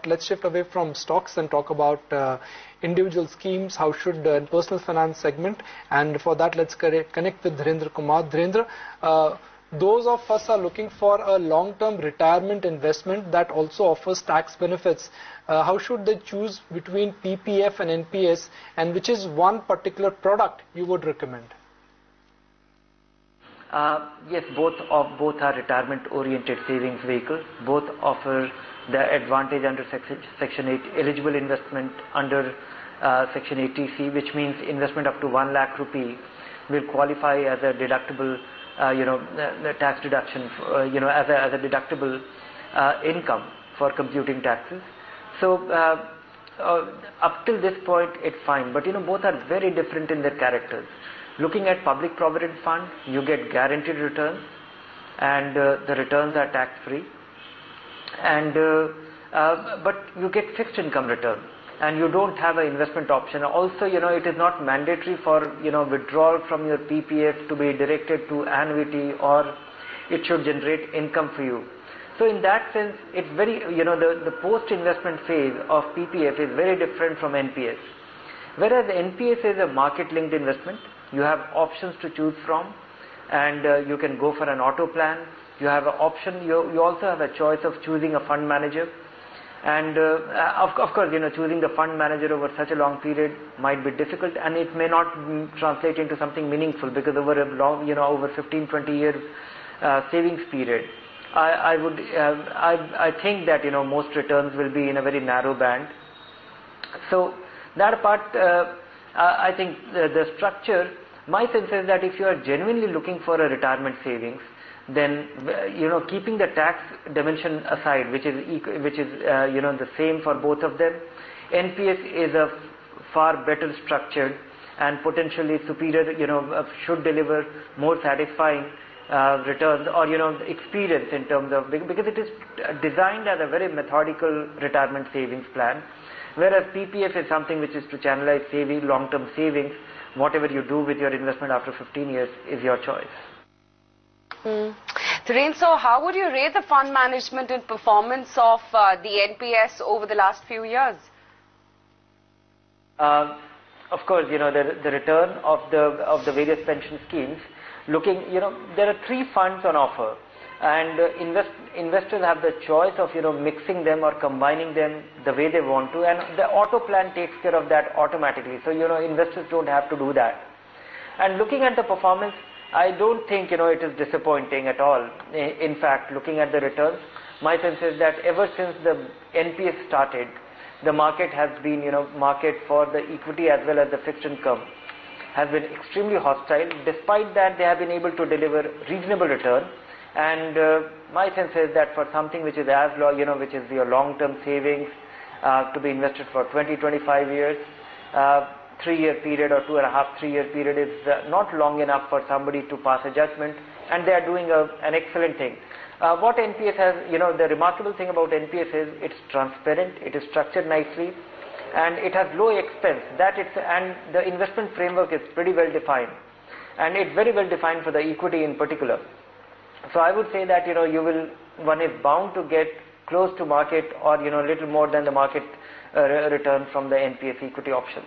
let's shift away from stocks and talk about individual schemes. How should personal finance segment? And for that, let's connect with Dhirendra Kumar. Dhirendra, those of us are looking for a long-term retirement investment that also offers tax benefits. How should they choose between PPF and NPS, and which is one particular product you would recommend? Yes, both are retirement-oriented savings vehicles. Both offer the advantage under Section 8 eligible investment under Section 80C, which means investment up to 1 lakh rupee will qualify as a deductible, the tax deduction, as a deductible income for computing taxes. So up till this point, it's fine. But both are very different in their characters. Looking at Public Provident Fund, you get guaranteed returns, and the returns are tax-free. And but you get fixed income return, and you don't have an investment option. Also, it is not mandatory for withdrawal from your PPF to be directed to annuity, or it should generate income for you. So in that sense, it's very the post-investment phase of PPF is very different from NPS. Whereas NPS is a market-linked investment, you have options to choose from, and you can go for an auto plan. You have an option. You also have a choice of choosing a fund manager, and of course, choosing the fund manager over such a long period might be difficult, and it may not translate into something meaningful, because over a long, over 15-20 year savings period, I think that most returns will be in a very narrow band. So that part, I think the structure. My sense is that if you are genuinely looking for a retirement savings, then keeping the tax dimension aside, which is the same for both of them, NPS is a far better structured and potentially superior, should deliver more satisfying returns or experience in terms of, because it is designed as a very methodical retirement savings plan, whereas PPF is something which is to channelize saving, long-term savings. Whatever you do with your investment after 15 years is your choice. Dhirendra, so how would you rate the fund management and performance of the NPS over the last few years? Of course, the return of the various pension schemes. Looking, there are 3 funds on offer, and investors have the choice of mixing them or combining them the way they want to, and the auto plan takes care of that automatically. So investors don't have to do that. And looking at the performance, I don't think it is disappointing at all. In fact, looking at the returns, my sense is that ever since the NPS started, the market has been market for the equity as well as the fixed income has been extremely hostile. Despite that, they have been able to deliver reasonable return. And my sense is that for something which is as low, which is your long-term savings to be invested for 20-25 years, 3-year period or 2.5, 3-year period is not long enough for somebody to pass a judgment, and they are doing an excellent thing. What NPS has, the remarkable thing about NPS is it's transparent, it is structured nicely, and it has low expense. And the investment framework is pretty well defined, and it's very well defined for the equity in particular. So I would say that one is bound to get close to market or little more than the market return from the NPS equity options.